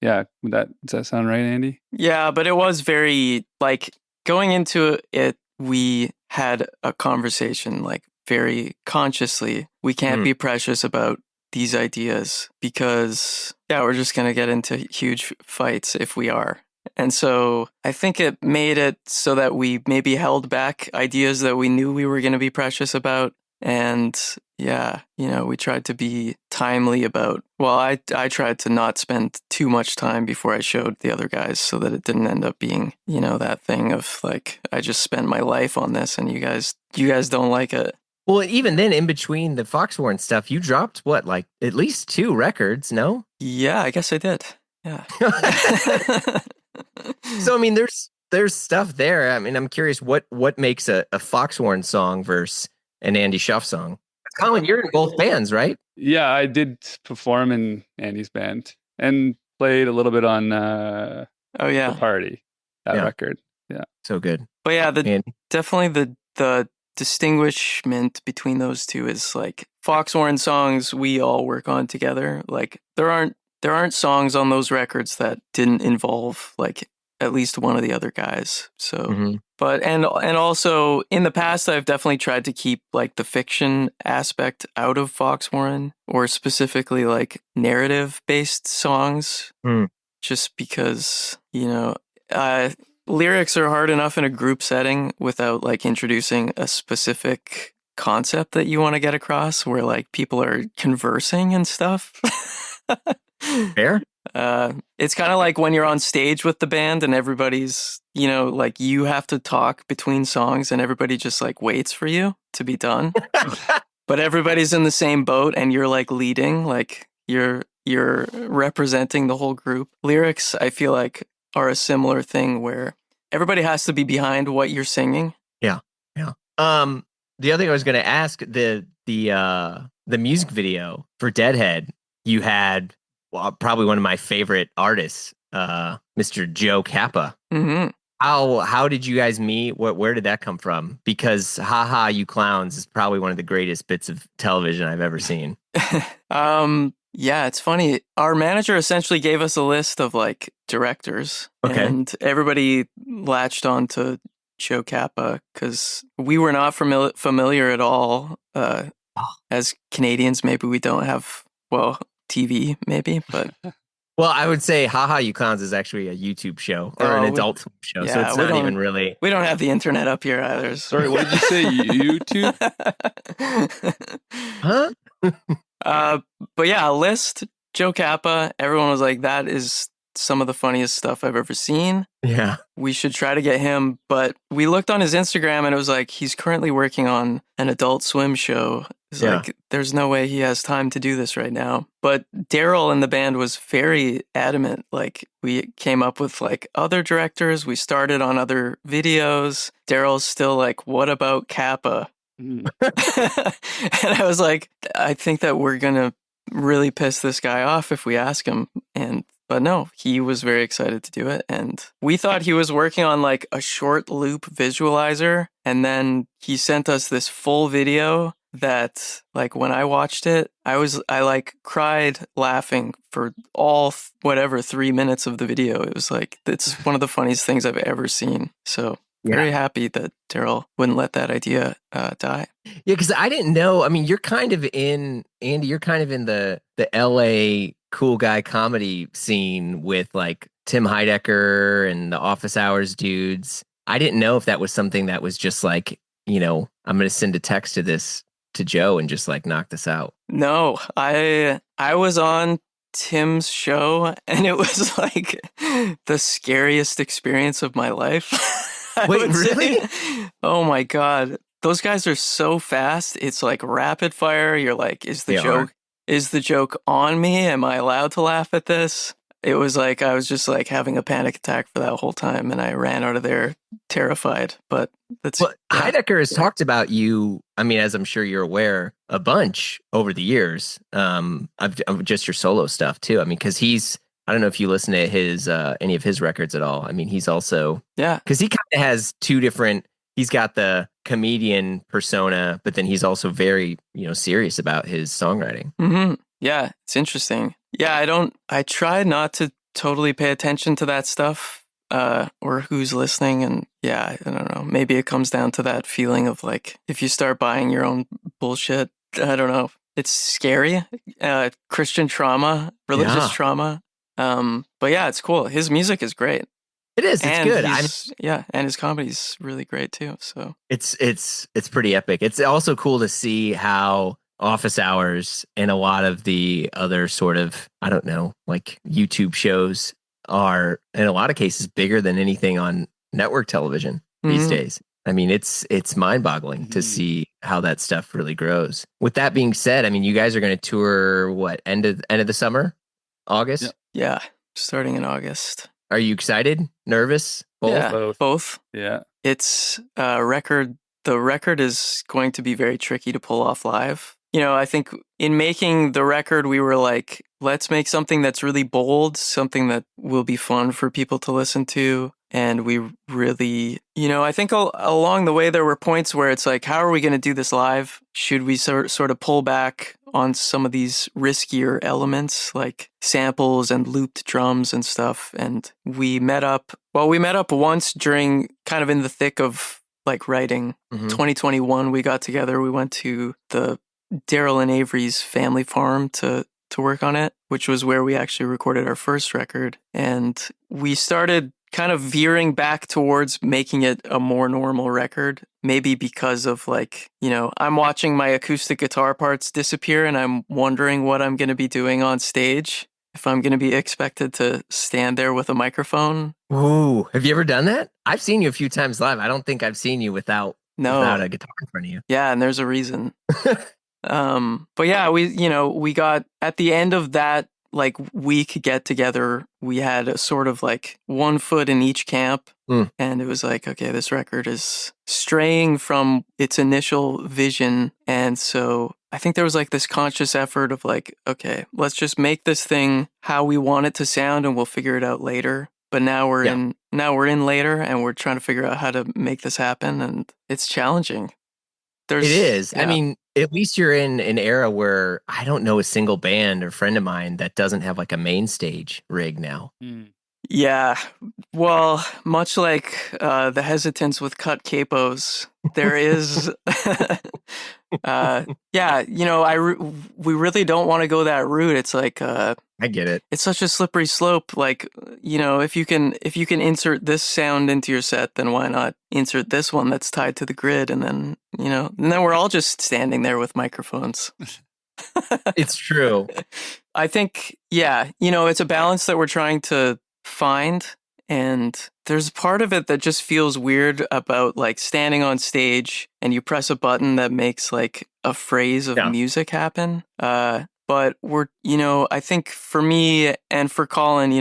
yeah, does that sound right, Andy? Yeah, but it was very like going into it, we had a conversation like very consciously. We can't be precious about these ideas because, yeah, we're just going to get into huge fights if we are. And so I think it made it so that we maybe held back ideas that we knew we were going to be precious about. And yeah, we tried to be timely about, well, I tried to not spend too much time before I showed the other guys so that it didn't end up being, that thing of like, I just spent my life on this and you guys don't like it. Well, even then, in between the Foxwarren stuff, you dropped what, like at least 2 records, no? Yeah, I guess I did. Yeah. So, I mean, there's stuff there. I mean, I'm curious what makes a Foxwarren song versus an Andy Shauf song. Colin, you're in both bands, right? Yeah, I did perform in Andy's band and played a little bit on The Party, that record. Yeah. So good. But yeah, definitely the distinguishment between those two is like Foxwarren songs we all work on together. Like there aren't songs on those records that didn't involve like at least one of the other guys. So but and also in the past I've definitely tried to keep like the fiction aspect out of Foxwarren, or specifically like narrative based songs. Just because, lyrics are hard enough in a group setting without like introducing a specific concept that you want to get across where like people are conversing and stuff. Fair. It's kind of like when you're on stage with the band and everybody's, like you have to talk between songs and everybody just like waits for you to be done. But everybody's in the same boat and you're like leading, like you're representing the whole group. Lyrics, I feel like, are a similar thing where everybody has to be behind what you're singing. Yeah. The other thing I was going to ask, the music video for Deadhead, you had probably one of my favorite artists, Mr. Joe Kappa. How did you guys meet? Where did that come from? Because "Ha You Clowns" is probably one of the greatest bits of television I've ever seen. Yeah, it's funny. Our manager essentially gave us a list of like directors, and everybody latched on to Joe Kappa because we were not familiar at all. As Canadians, maybe we don't have, TV, maybe, but. Well, I would say "Ha You Clowns" is actually a YouTube show or an adult show, so it's not even really. We don't have the internet up here either. Sorry, what did you say? YouTube? Huh? But yeah, a list, Joe Kappa. Everyone was like, that is some of the funniest stuff I've ever seen. Yeah. We should try to get him. But we looked on his Instagram and it was like, he's currently working on an Adult Swim show. It's like, there's no way he has time to do this right now. But Daryl in the band was very adamant. Like, we came up with like other directors. We started on other videos. Daryl's still like, what about Kappa? And I was like, I think that we're going to really piss this guy off if we ask him. But no, he was very excited to do it. And we thought he was working on like a short loop visualizer. And then he sent us this full video that like when I watched it, I like cried laughing for all 3 minutes of the video. It was like, it's one of the funniest things I've ever seen. So very happy that Daryl wouldn't let that idea die. Yeah, because I didn't know. I mean, you're kind of in the LA cool guy comedy scene with like Tim Heidecker and the Office Hours dudes. I didn't know if that was something that was just like, I'm going to send a text to Joe and just like knock this out. No, I was on Tim's show and it was like the scariest experience of my life. Wait, really? Oh my God. Those guys are so fast. It's like rapid fire. You're like, is the joke on me? Am I allowed to laugh at this? it was like I was just like having a panic attack for that whole time, and I ran out of there terrified. But that's Well, Heidecker has talked about you. I mean, as I'm sure you're aware, a bunch over the years. Of just your solo stuff too. I mean, because he's. I don't know if you listen to his any of his records at all. I mean, he's also because he kind of has two different. He's got the comedian persona, but then he's also very serious about his songwriting. Mm-hmm. Yeah, it's interesting. Yeah, I try not to totally pay attention to that stuff or who's listening. And yeah, I don't know. Maybe it comes down to that feeling of like, if you start buying your own bullshit, I don't know. It's scary. Christian trauma, religious trauma. But yeah, it's cool. His music is great. It is. It's good. And his comedy's really great too. So it's pretty epic. It's also cool to see how Office Hours and a lot of the other sort of, I don't know, like YouTube shows are in a lot of cases bigger than anything on network television these days. I mean, it's mind-boggling to see how that stuff really grows. With that being said, I mean, you guys are going to tour what, end of the summer? August? Yeah, starting in August. Are you excited? Nervous? Both? Yeah, both. Yeah. It's a record. The record is going to be very tricky to pull off live. I think in making the record, we were like, let's make something that's really bold, something that will be fun for people to listen to. And we really, I think along the way, there were points where it's like, how are we going to do this live? Should we sort of pull back on some of these riskier elements like samples and looped drums and stuff? And we met up once during kind of in the thick of like writing. 2021, we got together. We went to the Daryl and Avery's family farm to work on it, which was where we actually recorded our first record. And we started kind of veering back towards making it a more normal record, maybe because of like, I'm watching my acoustic guitar parts disappear and I'm wondering what I'm going to be doing on stage, if I'm going to be expected to stand there with a microphone. Ooh, have you ever done that? I've seen you a few times live. I don't think I've seen you without a guitar in front of you. Yeah, and there's a reason. But yeah, we got at the end of that like week get together, we had a sort of like 1 foot in each camp. And it was like, okay, this record is straying from its initial vision. And so I think there was like this conscious effort of like, okay, let's just make this thing how we want it to sound and we'll figure it out later. But now we're in later and we're trying to figure out how to make this happen. And it's challenging. It is. Yeah. I mean, at least you're in an era where I don't know a single band or friend of mine that doesn't have like a main stage rig now. Yeah. Well, much like the hesitance with cut capos, there is, we really don't want to go that route. It's like, I get it. It's such a slippery slope. Like, if you can insert this sound into your set, then why not insert this one that's tied to the grid? And then, and then we're all just standing there with microphones. It's true. I think, it's a balance that we're trying to find. And there's a part of it that just feels weird about like standing on stage and you press a button that makes like a phrase of music happen. But we're, I think for me and for Colin,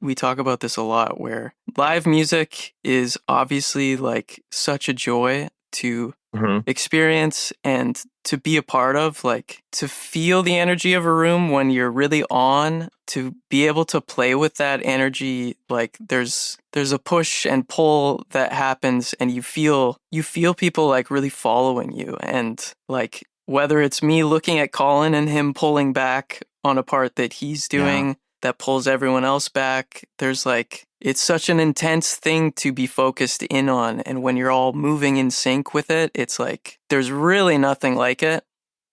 we talk about this a lot where live music is obviously like such a joy to experience and to be a part of, like to feel the energy of a room when you're really on, to be able to play with that energy. Like there's a push and pull that happens and you feel people like really following you. And like, whether it's me looking at Colin and him pulling back on a part that he's doing that pulls everyone else back, there's like, it's such an intense thing to be focused in on. And when you're all moving in sync with it, it's like, there's really nothing like it.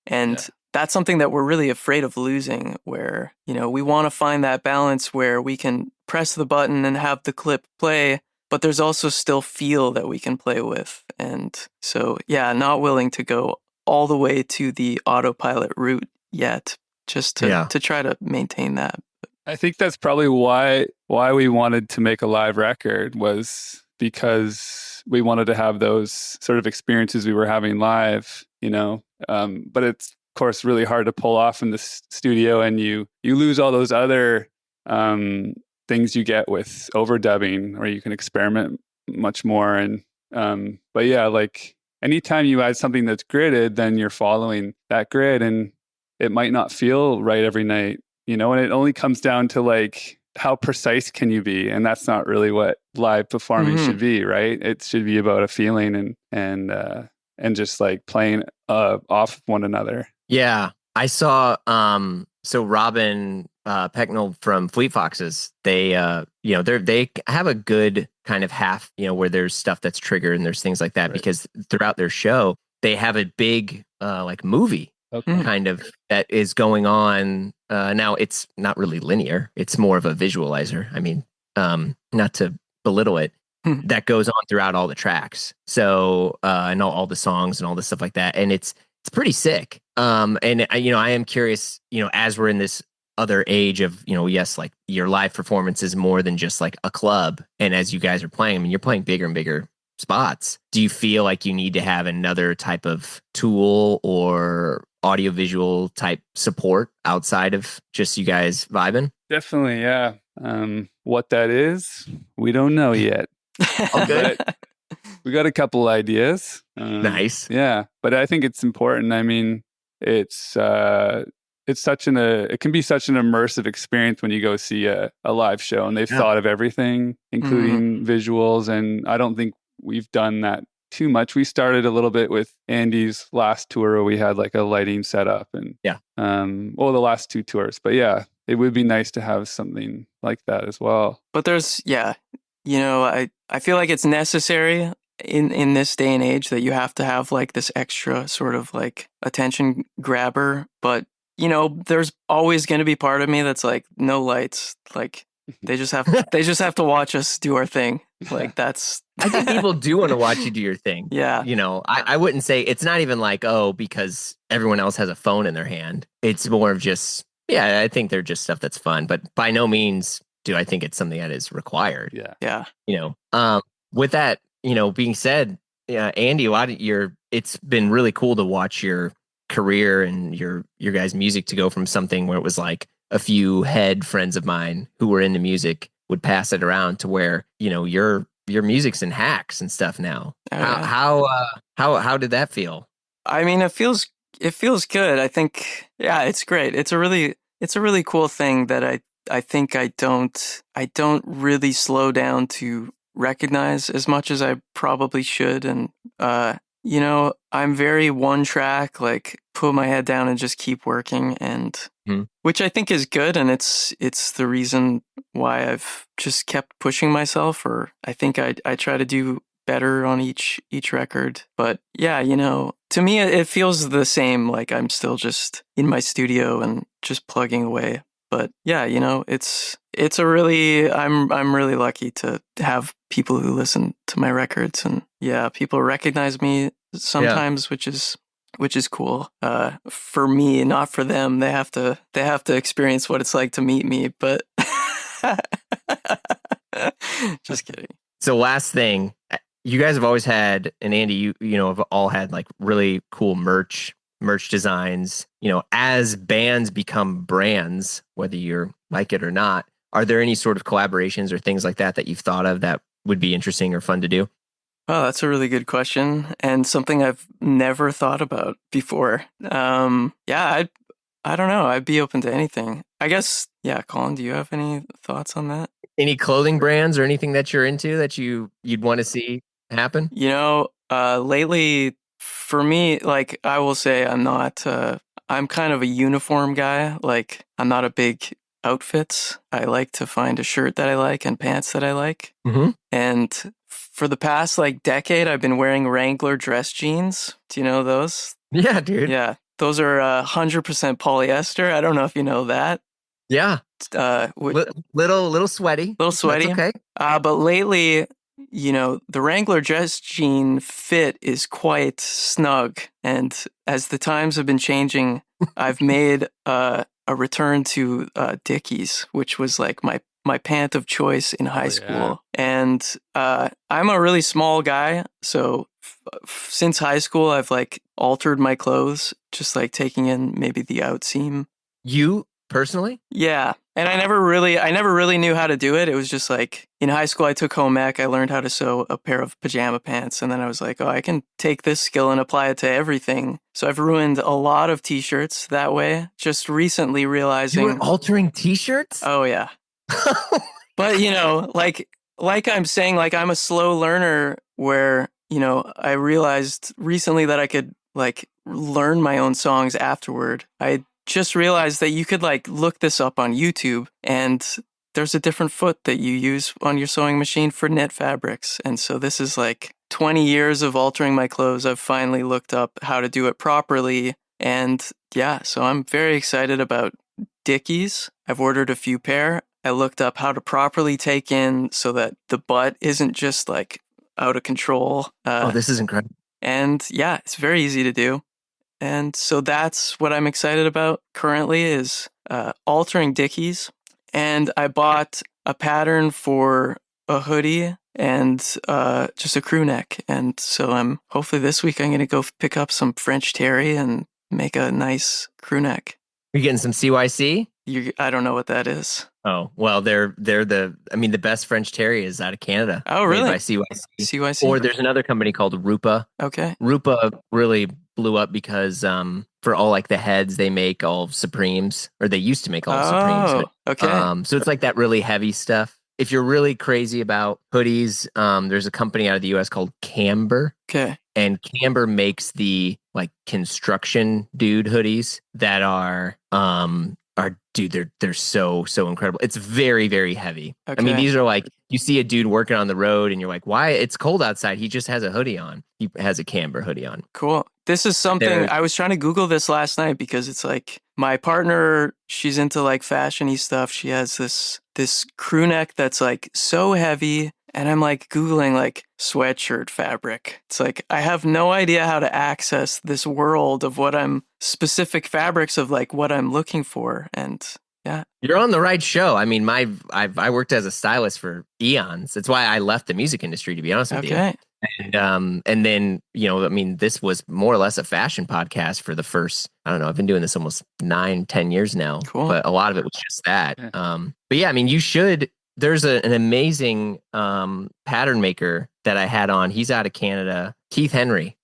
And that's something that we're really afraid of losing, where, we want to find that balance where we can press the button and have the clip play, but there's also still feel that we can play with. And so, not willing to go all the way to the autopilot route yet, just to try to maintain that. I think that's probably why we wanted to make a live record, was because we wanted to have those sort of experiences we were having live, but it's of course really hard to pull off in the studio, and you lose all those other things you get with overdubbing, or you can experiment much more. And but yeah, like anytime you add something that's gridded, then you're following that grid, and it might not feel right every night, and it only comes down to like how precise can you be, and that's not really what live performing should be, right? It should be about a feeling and just like playing off one another. Yeah, I saw. So Robin Pecknold from Fleet Foxes, they they have a good kind of half, where there's stuff that's triggered and there's things like that, because throughout their show they have a big like movie kind of that is going on. Now it's not really linear; it's more of a visualizer. I mean, not to belittle it, that goes on throughout all the tracks. So and all the songs and all the stuff like that, and it's pretty sick. And I am curious, as we're in this other age of, yes, like your live performance is more than just like a club. And as you guys are playing, I mean, you're playing bigger and bigger spots. Do you feel like you need to have another type of tool or audiovisual type support outside of just you guys vibing? Definitely, yeah. What that is, we don't know yet. Okay. We got a couple ideas. Nice. Yeah, but I think it's important. I mean, it can be such an immersive experience when you go see a live show, and they've thought of everything, including visuals. And I don't think we've done that too much. We started a little bit with Andy's last tour where we had like a lighting setup, and the last two tours. But yeah, it would be nice to have something like that as well. But there's I feel like it's necessary in this day and age that you have to have like this extra sort of like attention grabber. But there's always going to be part of me that's like, no lights. Like they just have to watch us do our thing. Like that's. I think people do want to watch you do your thing. Yeah. I wouldn't say it's not even like, because everyone else has a phone in their hand. It's more of just, I think they're just stuff that's fun, but by no means do I think it's something that is required. Yeah. With that, being said, Andy, it's been really cool to watch your career and your guys' music to go from something where it was like a few head friends of mine who were into music would pass it around to where, your music's in hacks and stuff now. How did that feel? I mean, it feels good. I think, it's great. It's a really cool thing that I think I don't really slow down to recognize as much as I probably should. And, I'm very one track, like put my head down and just keep working, and which I think is good. And it's the reason why I've just kept pushing myself, or I think I try to do better on each record. But to me, it feels the same. Like I'm still just in my studio and just plugging away. But it's a really, I'm really lucky to have people who listen to my records, and people recognize me sometimes, which is cool. For me, not for them. They have to experience what it's like to meet me. But just kidding. So last thing, you guys have always had, and Andy, you have all had like really cool merch designs. As bands become brands, whether you like it or not, are there any sort of collaborations or things like that you've thought of that would be interesting or fun to do? Oh, that's a really good question, and something I've never thought about before. I don't know. I'd be open to anything. I guess, Colin, do you have any thoughts on that? Any clothing brands or anything that you're into that you'd want to see happen? Lately, for me, like I will say, I'm not. I'm kind of a uniform guy. Like I'm not a big outfits. I like to find a shirt that I like and pants that I like. Mm-hmm. And for the past like decade, I've been wearing Wrangler dress jeans. Do you know those? Yeah, dude. Yeah, those are 100% polyester. I don't know if you know that. Yeah. Little sweaty. Little sweaty. That's okay. But lately, the Wrangler dress jean fit is quite snug. And as the times have been changing, I've made a return to Dickies, which was like my pant of choice in high school. And I'm a really small guy. So since high school, I've like altered my clothes, just like taking in maybe the outseam. You personally? Yeah. And I never really knew how to do it. It was just like in high school, I took home ec. I learned how to sew a pair of pajama pants. And then I was like, oh, I can take this skill and apply it to everything. So I've ruined a lot of t-shirts that way. Just recently realizing. You were altering t-shirts? Oh, yeah. But, like I'm saying, like I'm a slow learner where, I realized recently that I could like learn my own songs afterward. I just realized that you could like look this up on YouTube and there's a different foot that you use on your sewing machine for knit fabrics. And so this is like 20 years of altering my clothes. I've finally looked up how to do it properly. And yeah, so I'm very excited about Dickies. I've ordered a few pair. I looked up how to properly take in so that the butt isn't just like out of control. This is incredible. And yeah, it's very easy to do. And so that's what I'm excited about currently is altering Dickies. And I bought a pattern for a hoodie and just a crew neck. And so hopefully this week I'm going to go pick up some French terry and make a nice crew neck. You're getting some CYC? I don't know what that is. Oh, well, they're the best French terry is out of Canada. Oh, really? Made by CYC. CYC. Or there's another company called Rupa. Okay. Rupa really blew up because for all like the heads, they make all Supremes, or they used to make all Supremes. Okay. So it's like that really heavy stuff. If you're really crazy about hoodies, there's a company out of the US called Camber. Okay. And Camber makes the like construction dude hoodies that are dude, they're so incredible. It's very, very heavy. Okay. I mean, these are like, you see a dude working on the road and you're like, why? It's cold outside. He just has a hoodie on. He has a Camber hoodie on. Cool. This is something I was trying to Google this last night because it's like my partner, she's into like fashion-y stuff. She has this crew neck that's like so heavy. And I'm like Googling like sweatshirt fabric. It's like, I have no idea how to access this world of specific fabrics of like what I'm looking for. And yeah. You're on the right show. I mean, I worked as a stylist for eons. That's why I left the music industry, to be honest with you. And then, this was more or less a fashion podcast for the first, I don't know, I've been doing this almost 9-10 years now. Cool. But a lot of it was just that. Yeah. But yeah, I mean, you should. There's an amazing pattern maker that I had on. He's out of Canada, Keith Henry.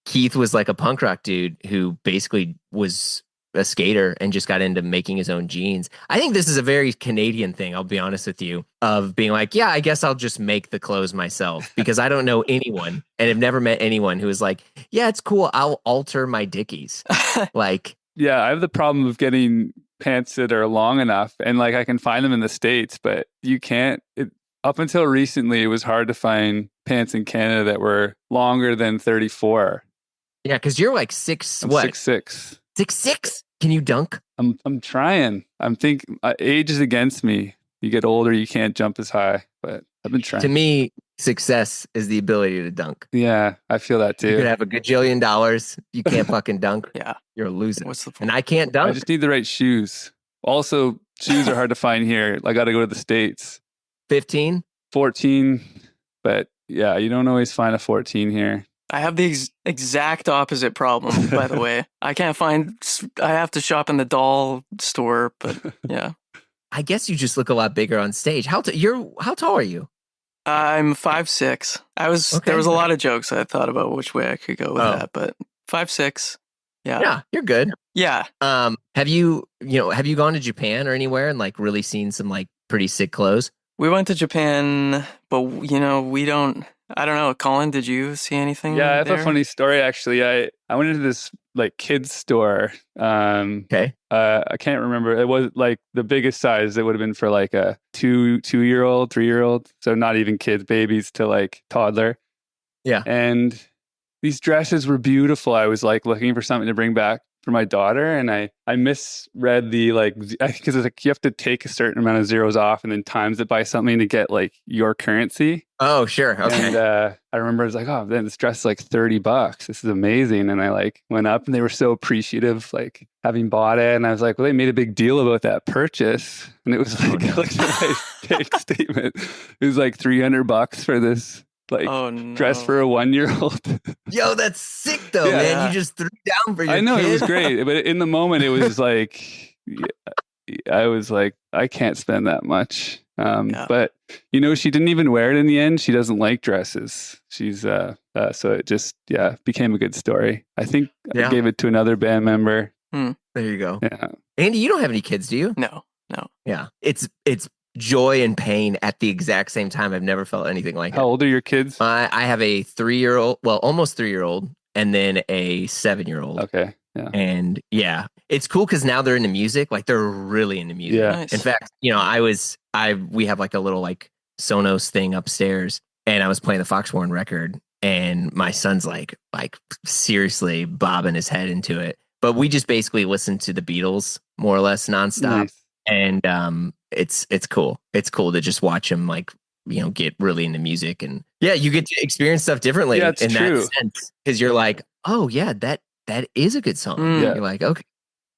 Keith was like a punk rock dude who basically was a skater and just got into making his own jeans. I think this is a very Canadian thing, I'll be honest with you, of being like, yeah, I guess I'll just make the clothes myself because I don't know anyone and have never met anyone who is like, yeah, it's cool, I'll alter my Dickies. Yeah, I have the problem of getting pants that are long enough and like I can find them in the States, but you can't. Up until recently, it was hard to find pants in Canada that were longer than 34. Yeah, because you're like 6'6". 6'6"? Can you dunk? I'm trying. I'm thinking age is against me. You get older, you can't jump as high, but I've been trying. To me, success is the ability to dunk. Yeah, I feel that too. You could have $1 gajillion. You can't fucking dunk. Yeah. You're a loser. What's the point? And I can't dunk. I just need the right shoes. Also, shoes are hard to find here. I got to go to the States. 15? 14. But yeah, you don't always find a 14 here. I have the exact opposite problem, by the way. I have to shop in the doll store, but yeah. I guess you just look a lot bigger on stage. How tall are you? I'm 5'6". There was a lot of jokes I thought about which way I could go with that, but 5'6". Yeah. Yeah, you're good. Yeah. Have you gone to Japan or anywhere and like really seen some like pretty sick clothes? We went to Japan, but we don't. I don't know. Colin, did you see anything? Yeah, I have there? a funny story actually. I went into this like kids store. Okay. I can't remember. It was like the biggest size. It would have been for like a 2-year-old, 3-year-old. So not even kids, babies to like toddler. Yeah. And these dresses were beautiful. I was like looking for something to bring back for my daughter, and I misread the because it's like you have to take a certain amount of zeros off and then times it by something to get like your currency. Oh, sure. Okay. And I remember I was like, oh, then this dress is like $30. This is amazing. And I like went up and they were so appreciative, like having bought it. And I was like, well, they made a big deal about that purchase. And it was like, I looked at my bank statement. It was like $300 for this dress for a 1-year-old. Yo, that's sick though, man. You just threw down for your I know, kid. it was great. But in the moment, it was like, I was like, I can't spend that much. Yeah. But she didn't even wear it in the end. She doesn't like dresses. She's so it just became a good story. I think I gave it to another band member. There you go. Yeah. Andy, you don't have any kids, do you? No. Yeah. It's joy and pain at the exact same time. I've never felt anything like it. How old are your kids? I have a 3-year-old, well, almost 3-year-old, and then a 7-year-old. Okay. Yeah. And it's cool because now they're into music. Like they're really into music. Yeah. Nice. In fact, we have like a little like Sonos thing upstairs, and I was playing the Foxwarren record, and my son's like seriously bobbing his head into it. But we just basically listen to the Beatles more or less nonstop. Nice. And it's cool. It's cool to just watch him get really into music, and you get to experience stuff differently Yeah, in it's true. that sense, because you're like, oh yeah, that is a good song. Mm. Yeah. You're like, okay,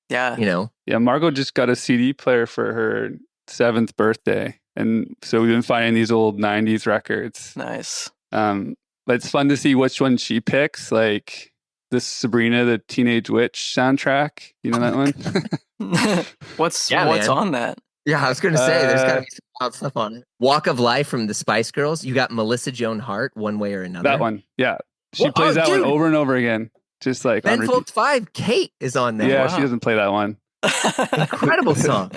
Yeah, Margot just got a CD player for her 7th birthday, and so we've been finding these old 90s records. Nice. But it's fun to see which one she picks, like this Sabrina the Teenage Witch soundtrack. You know that one? What's man. on that? Yeah, I was gonna say there's gotta be some wild stuff on it. Walk of Life from the Spice Girls. You got Melissa Joan Hart, One Way or Another. That one. Yeah. She plays that one over and over again. Just like on Ben repeat. Folds 5, Kate is on there. Yeah, Wow. she doesn't play that one. Incredible song.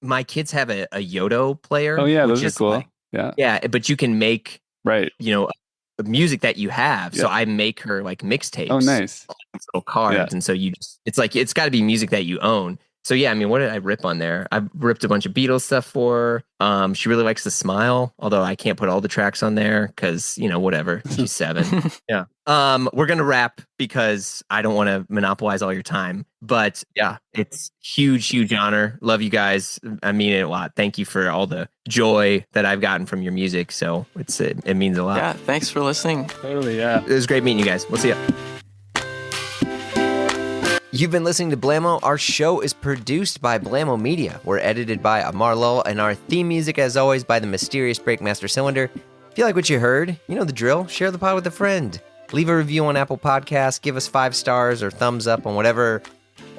My kids have a Yodo player. Oh yeah, which those are is cool. like- yeah. but you can make Right. music that you have. So Yeah. I make her like mixtapes. Oh, nice. These little cards, Yeah. and so it's got to be music that you own. So yeah, I mean, what did I rip on there? I ripped a bunch of Beatles stuff for her. She really likes to Smile, although I can't put all the tracks on there because whatever. She's 7. Yeah. We're gonna wrap because I don't want to monopolize all your time. But yeah, it's huge honor. Love you guys. I mean it a lot. Thank you for all the joy that I've gotten from your music. So it means a lot. Yeah, thanks for listening. Totally, yeah. It was great meeting you guys. We'll see ya. You've been listening to Blammo. Our show is produced by Blammo Media. We're edited by Amar Lowell, and our theme music, as always, by the mysterious Breakmaster Cylinder. If you like what you heard, you know the drill. Share the pod with a friend. Leave a review on Apple Podcasts. Give us 5 stars or thumbs up on whatever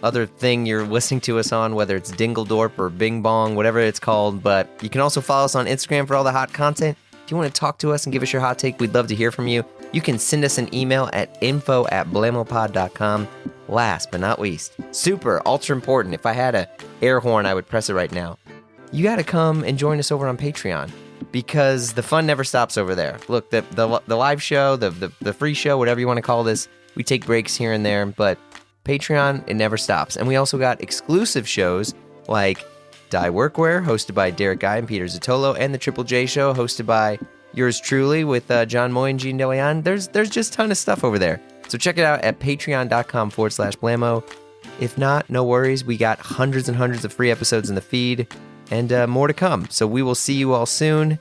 other thing you're listening to us on, whether it's Dingledorp or Bing Bong, whatever it's called. But you can also follow us on Instagram for all the hot content. If you want to talk to us and give us your hot take, we'd love to hear from you. You can send us an email at info@blamopod.com. Last but not least, super ultra important. If I had a air horn, I would press it right now. You got to come and join us over on Patreon, because the fun never stops over there. Look, the live show, the free show, whatever you want to call this, we take breaks here and there, but Patreon, it never stops. And we also got exclusive shows like Die Workwear, hosted by Derek Guy and Peter Zotolo, and the Triple J Show, hosted by yours truly with John Moy and Gene DeLeon. There's just a ton of stuff over there. So check it out at patreon.com/Blammo. If not, no worries. We got hundreds and hundreds of free episodes in the feed, and more to come. So we will see you all soon.